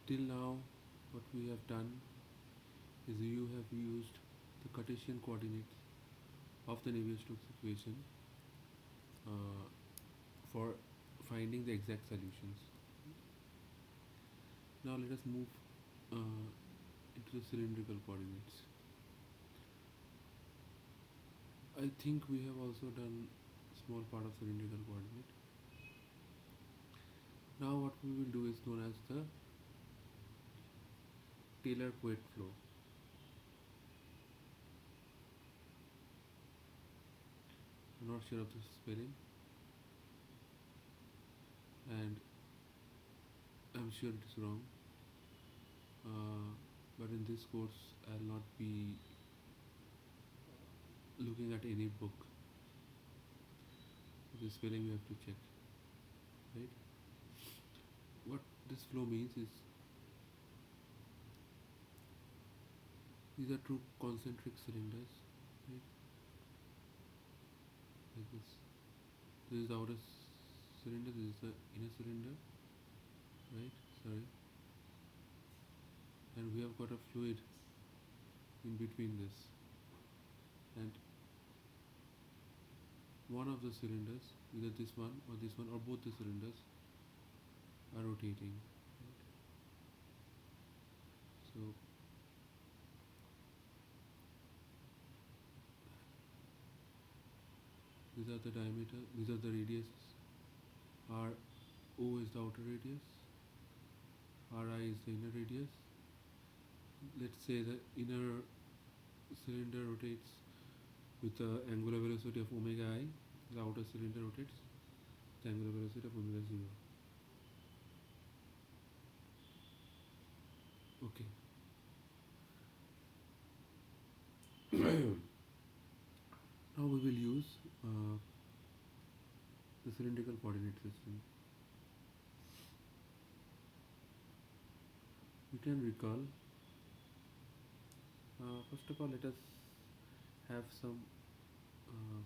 Till now, what we have done is you have used the Cartesian coordinates of the Navier-Stokes equation uh, for finding the exact solutions. Now let us move into the cylindrical coordinates. I think we have also done small part of cylindrical coordinate. Now what we will do is known as the Taylor-Couette flow. I'm not sure of the spelling, and I'm sure it is wrong. Uh, but in this course, I'll not be looking at any book. The spelling we have to check, right? What this flow means is these are two concentric cylinders, right? Like this. This is the outer cylinder. This is the inner cylinder, right? Sorry. And we have got a fluid in between this, and one of the cylinders, either this one or both the cylinders, are rotating. Right? So these are the diameter. These are the radiuses. R O is the outer radius. Ri is the inner radius. Let's say the inner cylinder rotates with the angular velocity of omega I. The outer cylinder rotates with the angular velocity of omega 0. Okay. Now we will use the cylindrical coordinate system. We can recall. First of all, let us have some uh,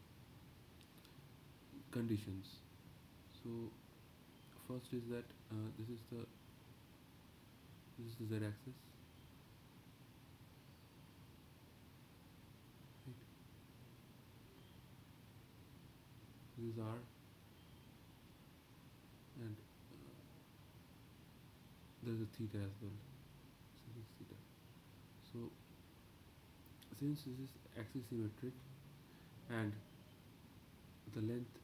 conditions. So first is that this is the z-axis, right? This is r, and there's a theta as well. So this is theta. So since this is axis symmetric and the length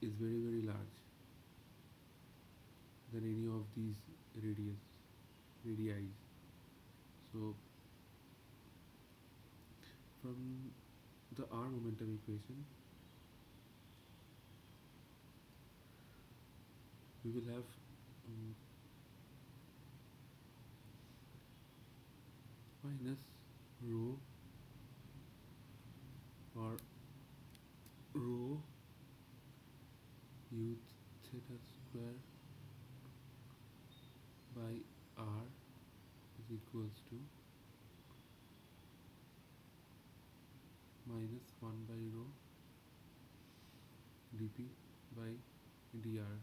is very large than any of these radii. So from the r momentum equation, we will have minus rho or rho u theta square by r is equals to minus 1 by rho dp by dr.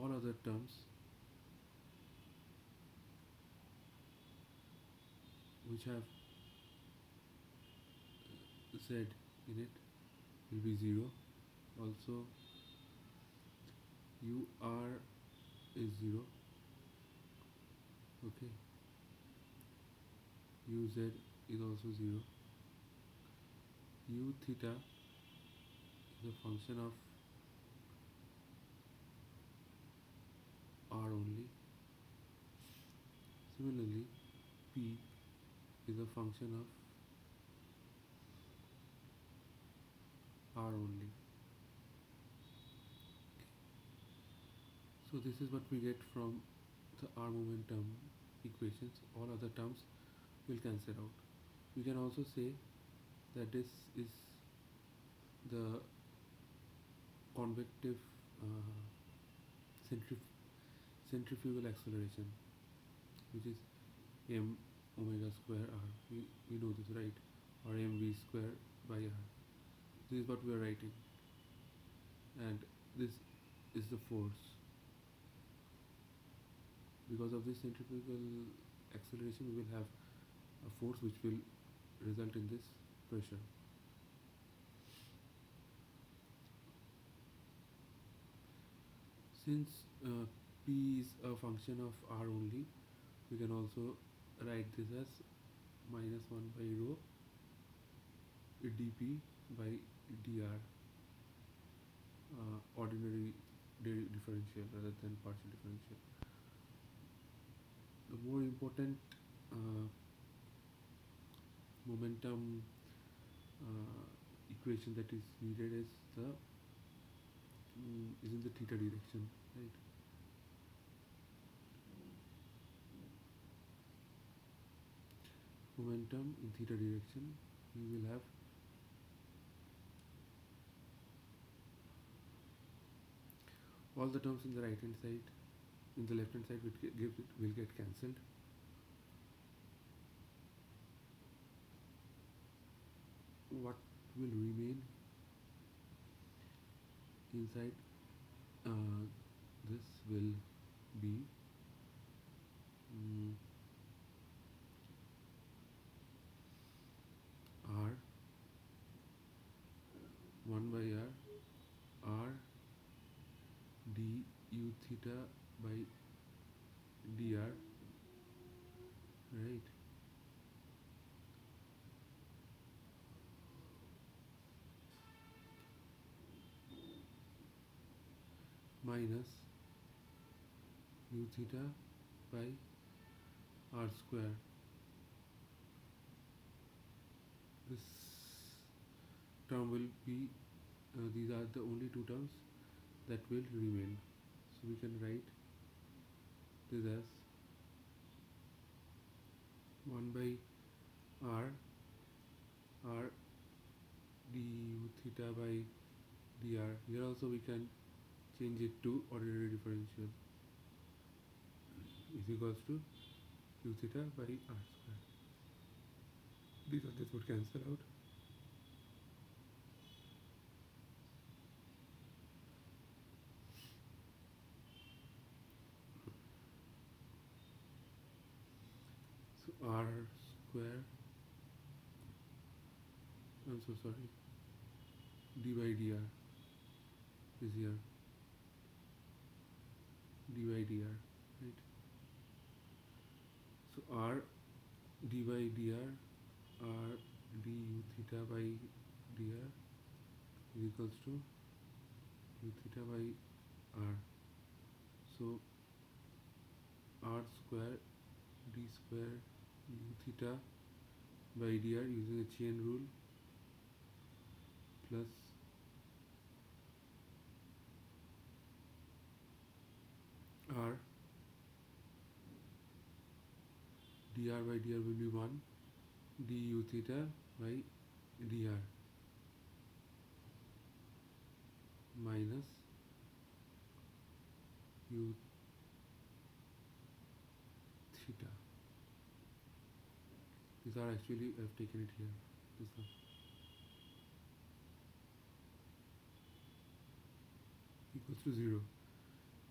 All other terms which have z in it will be 0. Also ur is 0. Okay, uz is also 0. U theta is a function of r only. Similarly, p is a function of r only. So this is what we get from the r momentum equations. All other terms will cancel out. We can also say that this is the convective uh, centrifugal acceleration, which is m omega square r. We know this, right? Or mv square by r. This is what we are writing, and this is the force. Because of this centrifugal acceleration, we will have a force which will result in this pressure. Since P is a function of R only, we can also write this as minus 1 by rho dP by dr, ordinary differential rather than partial differential. The more important uh, momentum equation that is needed is in the theta direction, right? Momentum in theta direction, we will have all the terms in the right hand side, in the left hand side will get cancelled. What will remain inside this will be mm, r 1 by r d u theta by dr, right? Minus u theta by r square. This term will be, these are the only two terms that will remain. So we can write this as 1 by r du theta by dr. Here also we can change it to ordinary differential is equals to u theta by r square. This would cancel out. So r square, I'm so sorry, d by dr is here, d by dr, right? So r d by dr, r du theta by dr is equals to u theta by r. So r square d square u theta by dr using a chain rule plus r dr by dr will be 1 du theta by dr minus u theta. These are actually, I've taken it here, this one, equals to 0.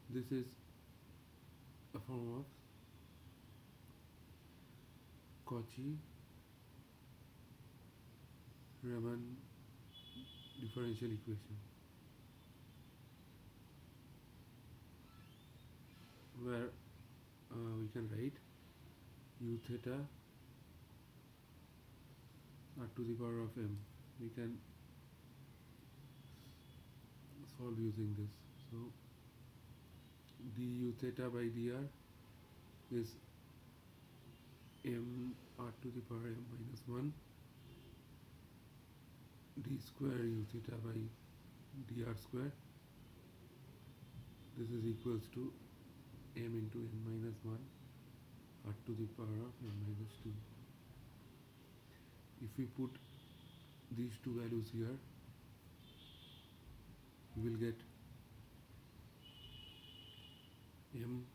This is a form of Cauchy-Riemann differential equation, where we can write u theta r to the power of m. We can solve using this. So du theta by dr is m r to the power m minus 1 d square u theta by dr square. This is equals to m into n minus 1 r to the power of n minus 2. If we put these two values here, we will get m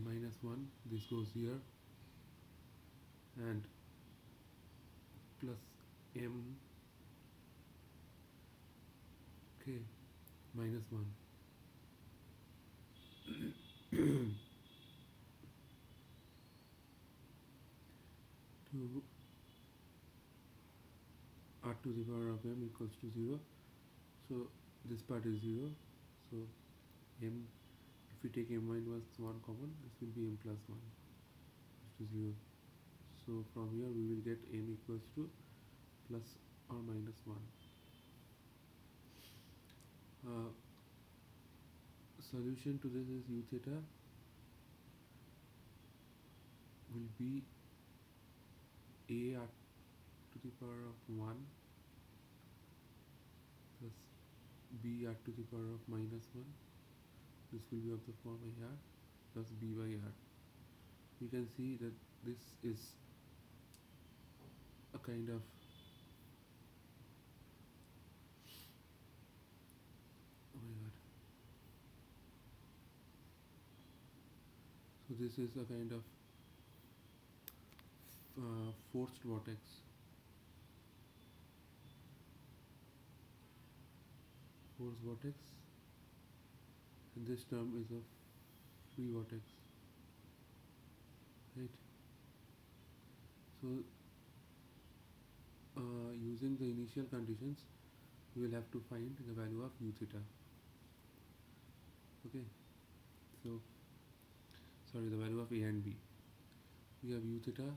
minus 1, this goes here, and plus m minus 1. to the power of m equals to 0. So this part is 0. So m, if we take m minus 1 common, this will be m plus 1 equals to 0. So from here we will get m equals to plus or minus 1. Solution to this is u theta will be a r to the power of 1 plus b r to the power of minus 1. This will be of the form a r plus b by r. You can see that this is a kind of oh my god. So this is a kind of forced vortex. Forced vortex, and this term is a free vortex, right? So using the initial conditions, we will have to find the value of u theta. Okay, so sorry, the value of a and b. We have u theta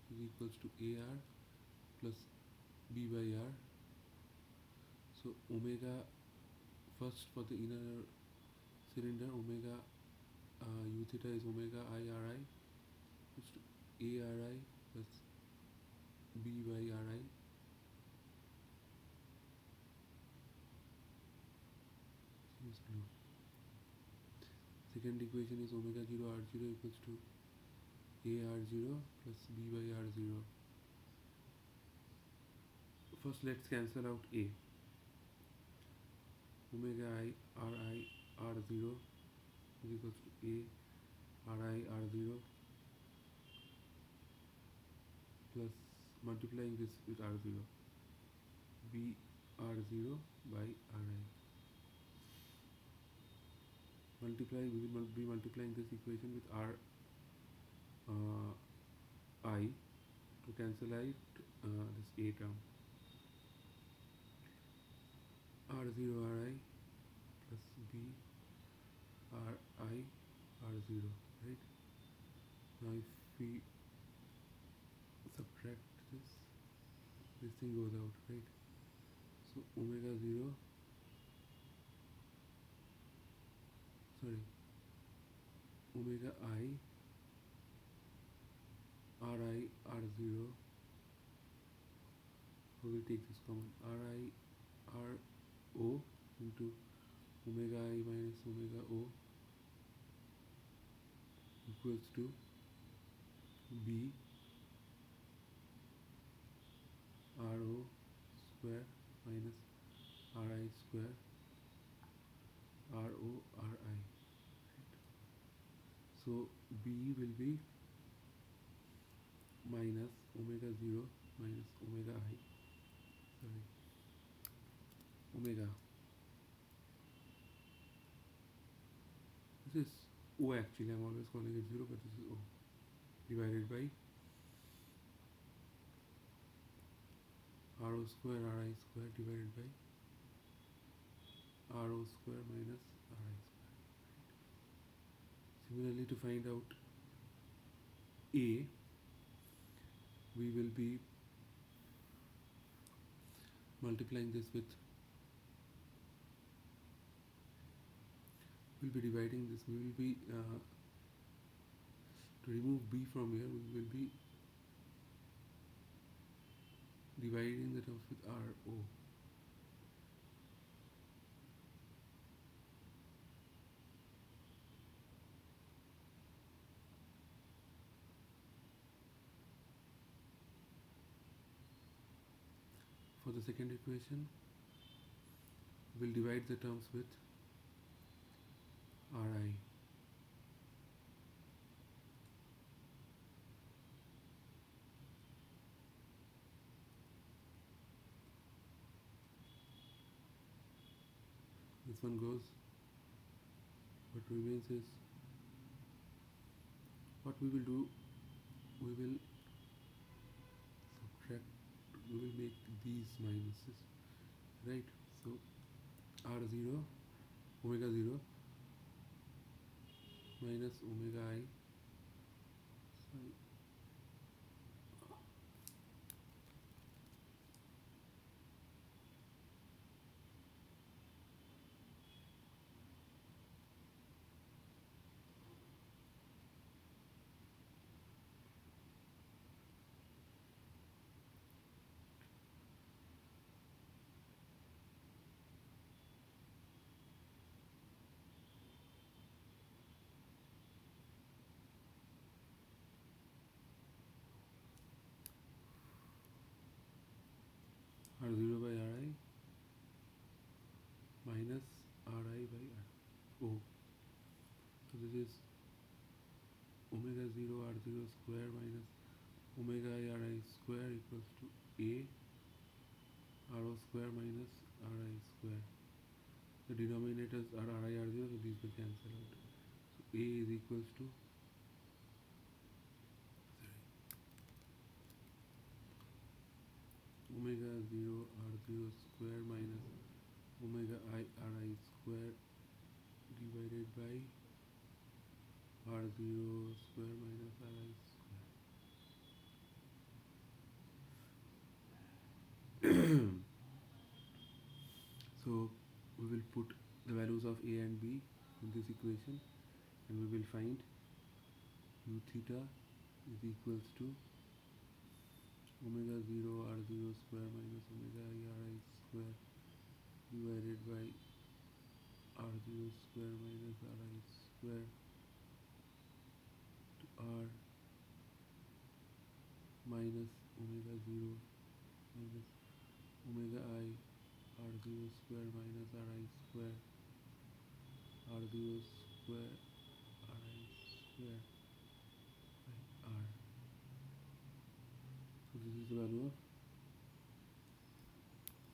is equals to ar plus b by r. So omega, first for the inner cylinder, omega u theta is omega I ri equals to a ri plus b by ri. Seems blue. Second equation is omega 0 r0 equals to a r0 plus b by r0. First let's cancel out a. Omega I ri r0 is equals to a ri r0 plus multiplying this with r0, b r0 by ri. We will be multiplying this equation with r I to cancel out this a term. r0 ri plus b ri r0, right? Now if we subtract this thing goes out, right? So omega 0, sorry, omega I ri r0, we will take this common, ri ro into omega I minus omega o equals to b ro square minus ri square ro ri, right? So b will be minus omega 0 minus omega I, sorry, omega, this is o actually, I'm always calling it 0 but this is o, divided by ro square ri square divided by ro square minus ri square. Similarly, to find out a, we will be multiplying this with, we'll be dividing this, we will be to remove b from here, we will be dividing the terms with ro. For the second equation, we'll divide the terms with ri. This one goes, what remains is, what we will do, we will we will make these minuses, right? So r0 omega 0 minus omega I, sorry, r0 by ri minus ri by r. Oh, so this is omega 0 r0 square minus omega I ri square equals to a ro square minus ri square. The denominators are ri r0, so these will cancel out. So a is equals to, omega 0 r0 square minus omega I ri square divided by r0 square minus ri square. So we will put the values of a and b in this equation, and we will find u theta is equals to omega 0 r0 square minus omega I ri square divided by r0 square minus ri square to r minus omega 0 minus omega I r0 square minus ri square r0 square ri square by r. So this is the value of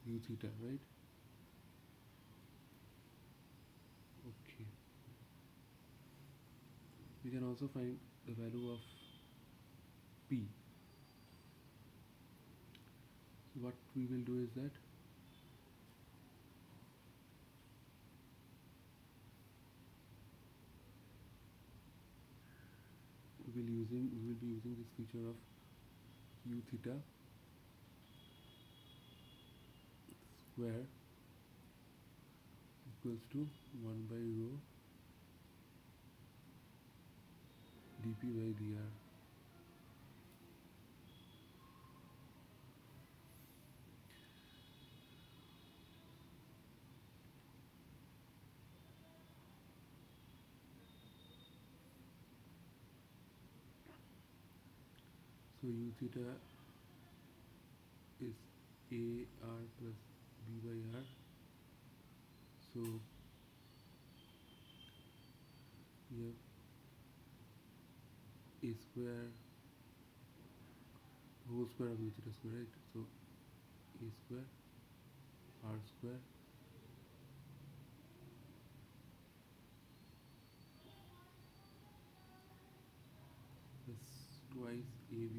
u theta, right? Okay. We can also find the value of p. So what we will do is that we will be using this feature of u theta square equals to 1 by rho dp by dr. So u theta is a r plus b by r. So we have a square whole square of u theta square, right? So a square r square plus twice ab,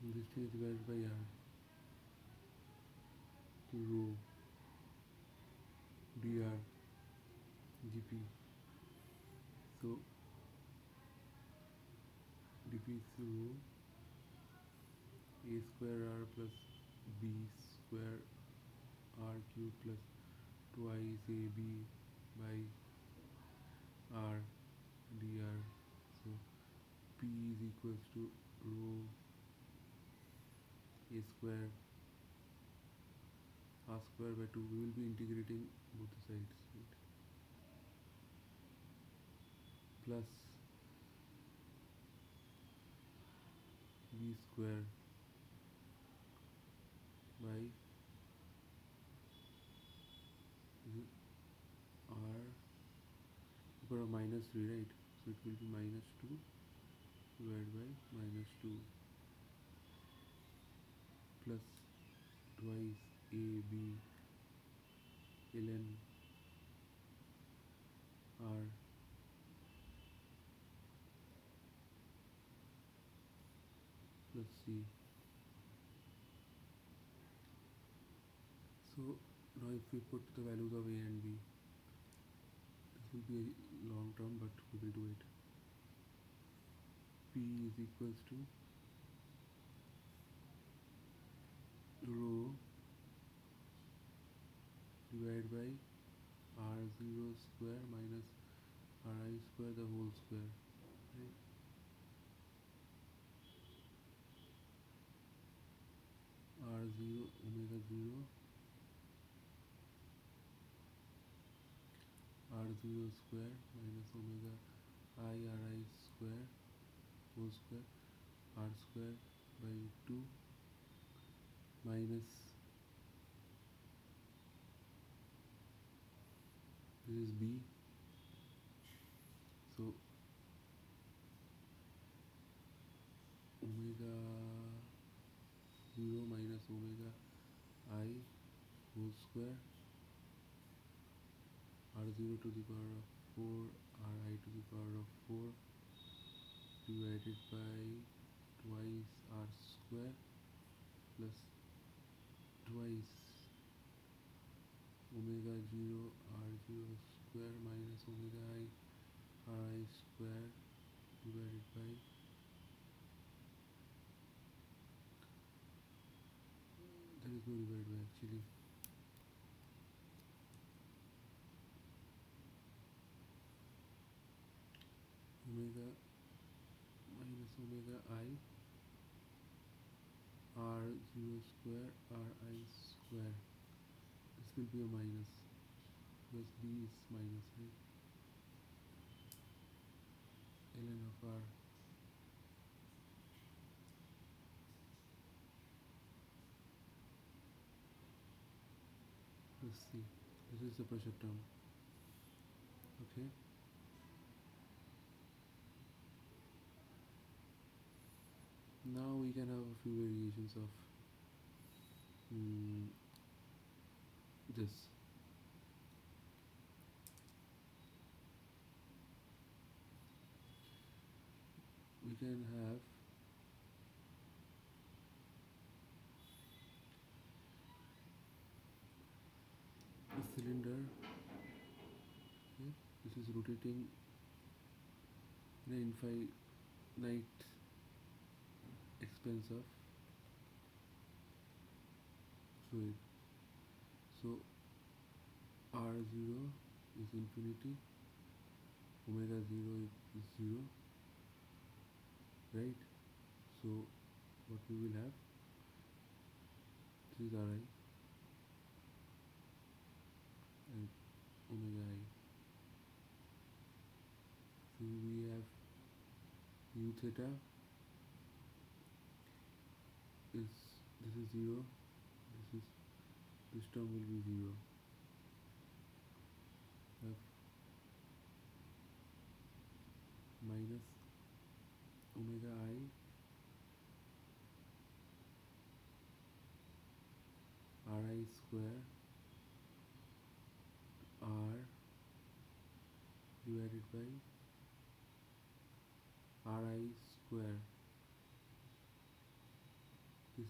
and this thing is divided by r to rho dr dp. So dp is rho a square r plus b square r cube plus twice ab by r dr. So p is equals to rho a square r square by 2. We will be integrating both the sides, right? Plus b square by r, for a minus 3, right? So it will be minus 2 divided by minus 2 plus twice ab ln r plus c. So now if we put the values of a and b, this will be a long term, but we will do it. P is equals to rho divided by r0 square minus ri square the whole square, right? r0 omega 0 r0 square minus omega I ri square whole square r square by 2 minus, this is b, so omega 0 minus omega I whole square r0 to the power of 4 ri to the power of 4 divided by twice r square plus twice omega 0 r0 square minus omega I ri square divided by, there is no divided by actually, omega minus omega I r0 square ri square, this will be a minus because b is minus, right? ln of r plus c, this is the pressure term. Okay, now we can have a few variations of this. We can have a cylinder, okay? This is rotating in an infinite expense of fluid. So r0 is infinity, omega 0 is 0, right? So what we will have, this is ri and omega I. So we have u theta is, this is 0, this term will be 0. F minus omega I ri square r divided by ri square. This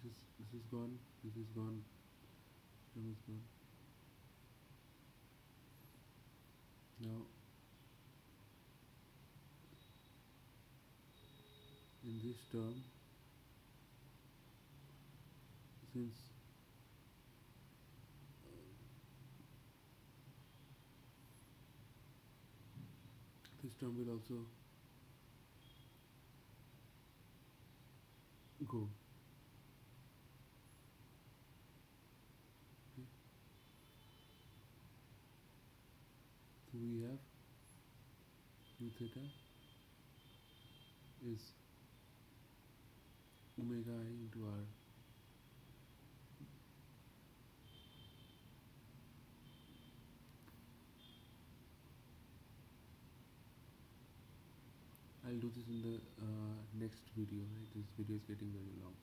is gone, this is gone, this term is gone. Now in this term, since this term will also go, okay? So we have u theta is omega I into r. I'll do this in the next video, right? This video is getting very long.